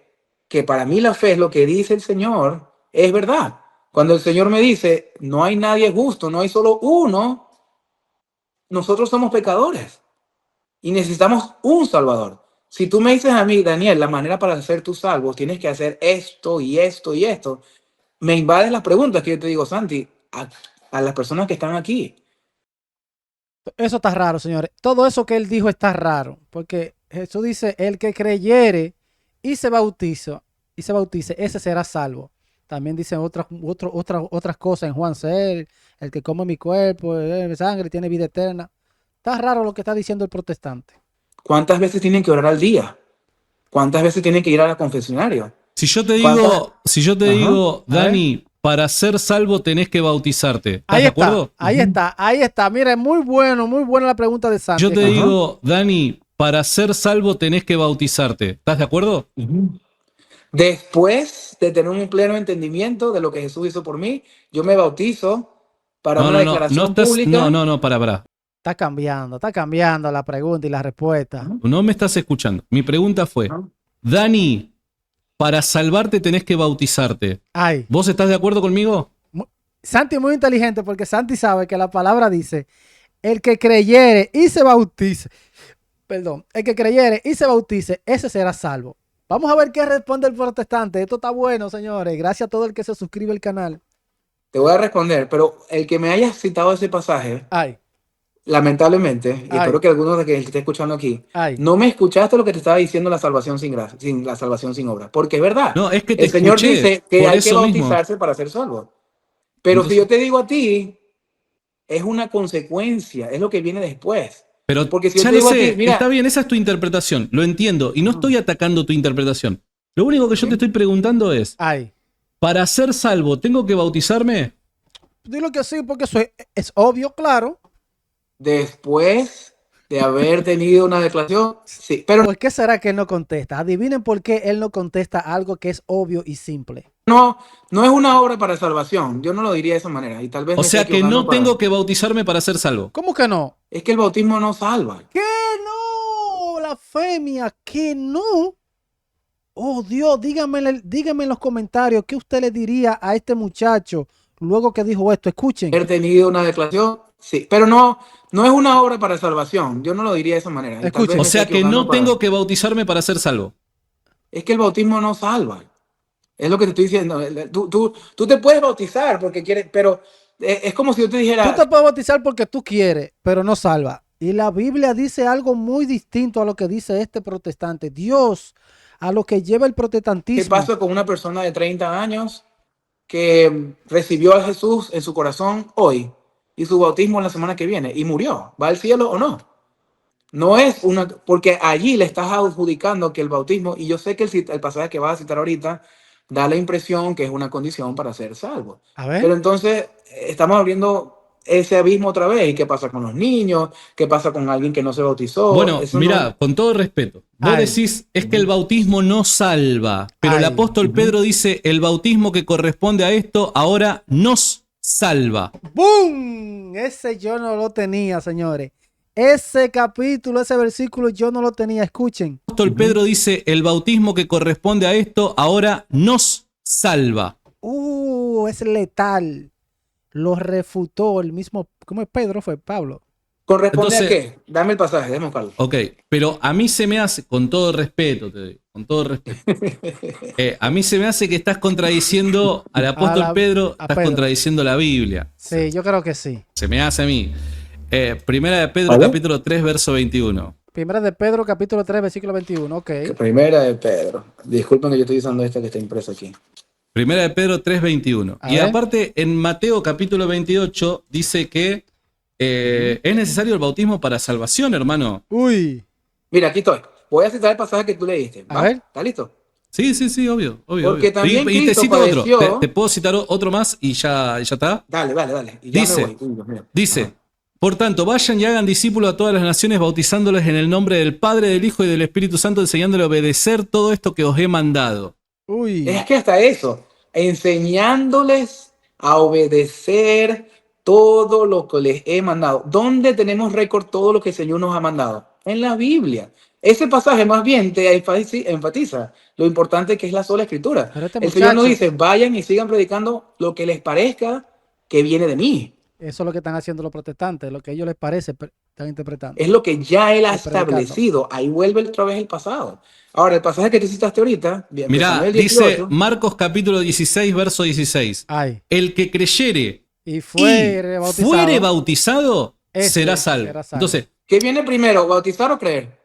S3: que para mí la fe es lo que dice el Señor, es verdad. Cuando el Señor me dice, no hay nadie justo, no hay solo uno, nosotros somos pecadores y necesitamos un Salvador. Si tú me dices a mí, Daniel, la manera para ser tu salvo, tienes que hacer esto y esto y esto, me invaden las preguntas que yo te digo, Santi, a las personas que están aquí.
S1: Eso está raro, señores. Todo eso que él dijo está raro, porque Jesús dice, el que creyere y se bautice, ese será salvo. También dicen otras cosas en Juan 6, el que come mi cuerpo, mi sangre, tiene vida eterna. Está raro lo que está diciendo el protestante.
S3: ¿Cuántas veces tienen que orar al día? ¿Cuántas veces tienen que ir a la confesionario?
S2: Si yo te
S3: ¿Cuántas?
S2: digo,
S1: A ver.
S2: Dani, para ser salvo tenés que bautizarte. ¿Estás
S1: Ahí
S2: de
S1: está,
S2: acuerdo?
S1: ahí está. Mira, es muy buena la pregunta de Santi.
S2: Yo te digo, Dani, para ser salvo tenés que bautizarte. ¿Estás de acuerdo?
S3: Después de tener un pleno entendimiento de lo que Jesús hizo por mí, yo me bautizo para una declaración pública.
S2: Pará.
S1: Está cambiando la pregunta y la respuesta.
S2: No me estás escuchando. Mi pregunta fue,
S3: Ajá.
S2: Dani, para salvarte tenés que bautizarte.
S1: Ay,
S2: ¿Vos estás de acuerdo conmigo?
S1: Santi es muy inteligente porque Santi sabe que la palabra dice, el que creyere y se bautice, ese será salvo. Vamos a ver qué responde el protestante. Esto está bueno, señores. Gracias a todo el que se suscribe al canal.
S3: Te voy a responder, pero el que me haya citado ese pasaje,
S1: Ay,
S3: lamentablemente, y
S1: Ay.
S3: espero que algunos de que esté escuchando aquí,
S1: ay.
S3: no me escuchaste lo que te estaba diciendo la salvación sin gracia, sin la salvación sin obra, porque es verdad.
S2: No, es que te
S3: El Señor
S2: escuché,
S3: dice que
S2: por
S3: hay que
S2: eso mismo.
S3: bautizarse para ser salvo. Pero si
S2: Entonces-
S3: yo te digo a ti, es una consecuencia, es lo que viene después.
S2: Pero
S3: Porque si yo
S2: ya
S3: te
S2: lo
S3: digo a
S2: sé,
S3: ti, mira,
S2: está bien, esa es tu interpretación, lo entiendo, y no estoy atacando tu interpretación. Lo único que yo te estoy preguntando es,
S1: Ay.
S2: para ser salvo, ¿tengo que bautizarme?
S1: Dilo que sí, porque eso es obvio, claro.
S3: después de haber tenido una declaración, sí, pero
S1: ¿Por qué será que él no contesta? Adivinen por qué él no contesta algo que es obvio y simple.
S3: no es una obra para salvación. Yo no lo diría de esa manera. Y tal vez
S2: O
S3: me esté
S2: sea que
S3: equivocando
S2: no tengo que bautizarme para ser salvo.
S1: ¿Cómo que no?
S3: Es que el bautismo no salva.
S1: ¿Qué no? Blasfemia, que no. Oh Dios, dígame en los comentarios qué usted le diría a este muchacho luego que dijo esto. Escuchen.
S3: Haber tenido una declaración, sí, pero no es una obra para salvación. Yo no lo diría de esa manera. Y tal
S1: Escuchen.
S3: vez me
S2: O
S3: esté
S2: sea que
S3: equivocando
S2: no tengo que bautizarme para ser salvo.
S3: Es que el bautismo no salva. Es lo que te estoy diciendo. Tú te puedes bautizar porque quieres, pero es como si yo te dijera,
S1: Tú te puedes bautizar porque tú quieres, pero no salva. Y la Biblia dice algo muy distinto a lo que dice este protestante. Dios, a lo que lleva el
S3: ¿qué
S1: protestantismo.
S3: pasa con una persona de 30 años que recibió a Jesús en su corazón hoy y su bautismo la semana que viene y murió? ¿Va al cielo o no? No es una, porque allí le estás adjudicando que el bautismo, y yo sé que el pasaje que vas a citar ahorita da la impresión que es una condición para ser salvo.
S1: A ver.
S3: Pero entonces estamos abriendo ese abismo otra vez. ¿Y qué pasa con los niños? ¿Qué pasa con alguien que no se bautizó?
S2: Bueno,
S3: Eso
S2: mira,
S3: no-
S2: con todo respeto, vos
S1: Ay.
S2: decís es que el bautismo no salva, pero el
S1: Ay.
S2: apóstol Pedro dice el bautismo que corresponde a esto ahora nos salva.
S1: ¡Bum! Ese yo no lo tenía, señores. Ese capítulo, ese versículo yo no lo tenía. Escuchen.
S2: El apóstol Pedro dice el bautismo que corresponde a esto ahora nos salva.
S1: Es letal. Lo refutó el mismo. ¿Cómo es Pedro? Fue Pablo.
S3: ¿Corresponde
S2: Entonces-
S3: a qué? Dame el pasaje, déjame buscarlo.
S2: Ok, pero a mí se me hace, con todo respeto, te digo, con todo respeto, a mí se me hace que estás contradiciendo al apóstol Pedro,
S1: a
S2: estás
S1: Pedro.
S2: contradiciendo la Biblia.
S1: Sí, yo creo que sí.
S2: Se me hace a mí. Primera de Pedro,
S3: ¿Vale?
S2: capítulo 3, verso 21.
S1: Primera de Pedro, capítulo 3, versículo 21. Ok.
S3: Primera de Pedro. Disculpen que yo estoy usando esta que está impresa aquí.
S2: Primera de Pedro 3, 21.
S1: A
S2: Y
S1: ver.
S2: aparte, en Mateo capítulo 28 dice que es necesario el bautismo para salvación, hermano.
S1: Uy.
S3: Mira, aquí estoy. Voy a citar el pasaje que tú leíste.
S1: A
S3: ¿Va?
S1: ver.
S3: ¿Está listo?
S2: Sí, obvio.
S3: Porque
S2: obvio.
S3: también
S2: Y te
S3: Cristo
S2: cito otro.
S3: padeció.
S2: Te puedo citar otro más y ya está.
S3: Dale. Y ya
S2: Dice,
S3: me voy. Uy, Dios mío.
S2: Dice,
S3: Ajá.
S2: por tanto, vayan y hagan discípulos a todas las naciones, bautizándoles en el nombre del Padre, del Hijo y del Espíritu Santo, enseñándoles a obedecer todo esto que os he mandado.
S1: Uy.
S3: Es que hasta eso, enseñándoles a obedecer todo lo que les he mandado. ¿Dónde tenemos récord todo lo que el Señor nos ha mandado? En la Biblia. Ese pasaje más bien te enfatiza lo importante que es la sola escritura.
S1: Pero este
S3: El Señor nos
S1: muchacho,
S3: dice, vayan y sigan predicando lo que les parezca que viene de mí.
S1: eso es lo que están haciendo los protestantes, lo que a ellos les parece, están interpretando
S3: Es lo que ya Él ha
S1: y predicando.
S3: establecido. Ahí vuelve otra vez el pasado. Ahora, el pasaje que tú citaste ahorita, empezando
S2: Mirá,
S3: el
S2: dice
S3: 18,
S2: Marcos capítulo 16, verso 16.
S1: Ay,
S2: El que creyere
S1: y
S2: y
S1: fuere bautizado,
S2: fuere bautizado
S1: ese
S2: será salvo.
S1: será salvo.
S2: Entonces,
S3: ¿qué viene primero, bautizar o creer?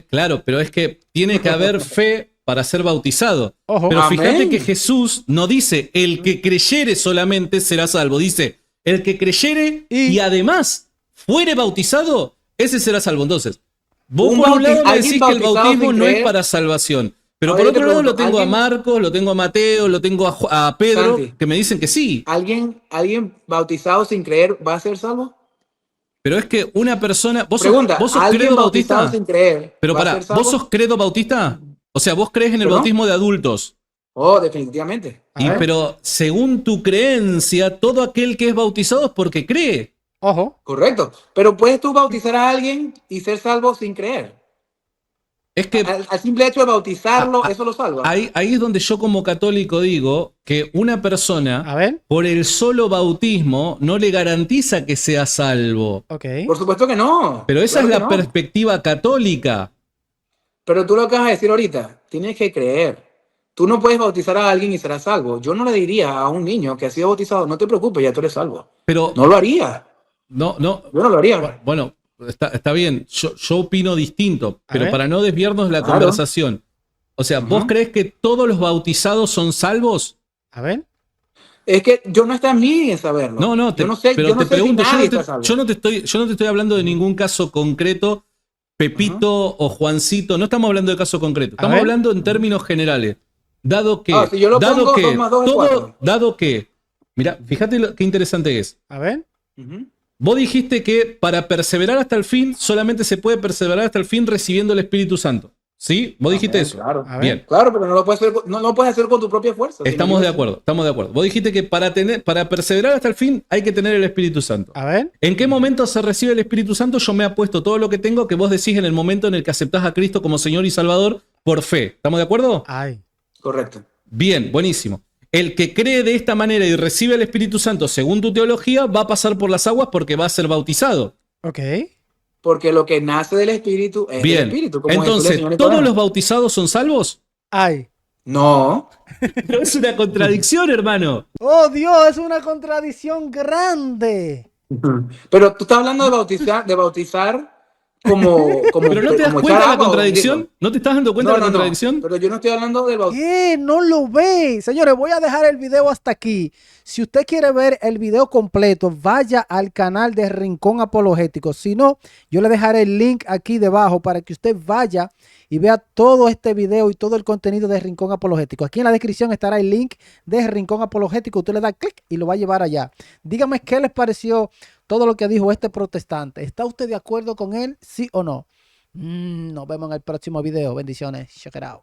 S2: claro, pero es que tiene que haber fe para ser bautizado.
S1: Ojo.
S2: Pero fíjate
S3: Amén.
S2: que Jesús no dice el que creyere solamente será salvo. Dice el que creyere y además fuere bautizado, ese será salvo. Entonces, vos
S3: Un
S2: por un lado me
S3: alguien
S2: decís que el
S3: bautizado
S2: bautismo
S3: sin
S2: no es
S3: creer.
S2: para salvación. Pero
S3: Ahora
S2: por
S3: yo te
S2: otro lado lo
S3: pregunto,
S2: tengo a
S3: ¿alguien-
S2: Marcos, lo tengo a Mateo, lo tengo a Pedro,
S3: Santi.
S2: que me dicen que sí.
S3: ¿Alguien bautizado sin creer va a ser salvo?
S2: Pero es que una persona.
S3: Pregunta,
S2: ¿Vos sos
S3: ¿alguien
S2: credo
S3: bautizado
S2: bautista?
S3: sin creer
S2: Pero
S3: va a
S2: pará,
S3: ser salvo?
S2: ¿vos sos credo bautista? O sea, vos crees en el
S3: ¿Perdón?
S2: bautismo de adultos.
S3: Oh, definitivamente.
S1: A ver.
S2: Pero según tu creencia, todo aquel que es bautizado es porque cree.
S1: Ojo,
S3: Correcto. Pero puedes tú bautizar a alguien y ser salvo sin creer.
S2: Es que
S3: Al simple hecho de bautizarlo,
S2: Ah,
S3: eso lo salva.
S2: ahí es donde yo como católico digo que una persona,
S1: a ver,
S2: por el solo bautismo, no le garantiza que sea salvo.
S1: ok.
S3: Por supuesto que no.
S2: Pero esa
S3: Claro
S2: es
S3: que
S2: la
S3: no.
S2: perspectiva católica.
S3: Pero tú lo acabas de decir ahorita. Tienes que creer. Tú no puedes bautizar a alguien y serás salvo. Yo no le diría a un niño que ha sido bautizado, no te preocupes, ya tú eres salvo.
S2: Pero
S3: No lo haría.
S2: no.
S3: Yo no lo haría.
S2: Bueno, está bien, yo opino distinto,
S1: A
S2: pero
S1: ver.
S2: para no desviarnos de la
S3: Claro.
S2: conversación. O sea, ¿vos
S3: Ujú.
S2: crees que todos los bautizados son salvos?
S1: A ver,
S3: Es que yo no está en mí en saberlo.
S2: No,
S3: yo no sé,
S2: pero
S3: yo no
S2: te
S3: sé
S2: pregunto,
S3: si nadie está salvo.
S2: yo no te estoy hablando de ningún caso concreto, Pepito o Juancito, no estamos hablando de caso concreto, estamos
S1: ver.
S2: hablando en términos generales. Dado que,
S3: Si yo lo pongo,
S2: que,
S3: 2 más 2 es 4.
S2: dado que, mira, fíjate qué interesante es.
S1: a ver,
S3: Ujú.
S2: Vos dijiste que para perseverar hasta el fin, solamente se puede perseverar hasta el fin recibiendo el Espíritu Santo. ¿Sí? Vos dijiste
S3: Amén,
S2: eso.
S3: Claro.
S1: a ver.
S2: Bien.
S3: Claro, pero no lo puedes hacer, no lo puedes hacer con tu propia fuerza.
S2: Estamos de acuerdo, estamos de acuerdo. Vos dijiste que para perseverar hasta el fin hay que tener el Espíritu Santo.
S1: A ver,
S2: ¿En qué momento se recibe el Espíritu Santo? Yo me apuesto todo lo que tengo que vos decís en el momento en el que aceptás a Cristo como Señor y Salvador por fe. ¿Estamos de acuerdo?
S1: ay,
S3: Correcto.
S2: Bien, buenísimo. El que cree de esta manera y recibe el Espíritu Santo según tu teología va a pasar por las aguas porque va a ser bautizado.
S1: ok.
S3: Porque lo que nace del Espíritu es del
S2: Bien.
S3: Espíritu. Como Jesús le
S2: Entonces,
S3: enseñó a
S2: ¿todos
S3: Nicodemo.
S2: los bautizados son salvos?
S1: Ay.
S3: No.
S2: Pero es una contradicción, hermano.
S1: Oh Dios, es una contradicción grande.
S3: Pero tú estás hablando de bautizar como
S2: ¿Pero no te das
S3: como
S2: cuenta
S3: echar
S2: de la
S3: agua,
S2: contradicción?
S3: digo.
S2: ¿No te estás dando cuenta de la contradicción?
S3: Pero yo no estoy hablando del bautismo.
S1: ¿Qué? No lo ve. Señores, voy a dejar el video hasta aquí. Si usted quiere ver el video completo, vaya al canal de Rincón Apologético. Si no, yo le dejaré el link aquí debajo para que usted vaya y vea todo este video y todo el contenido de Rincón Apologético. Aquí en la descripción estará el link de Rincón Apologético. Usted le da clic y lo va a llevar allá. Dígame qué les pareció todo lo que dijo este protestante. ¿Está usted de acuerdo con él? ¿Sí o no? Nos vemos en el próximo video. Bendiciones. Check it out.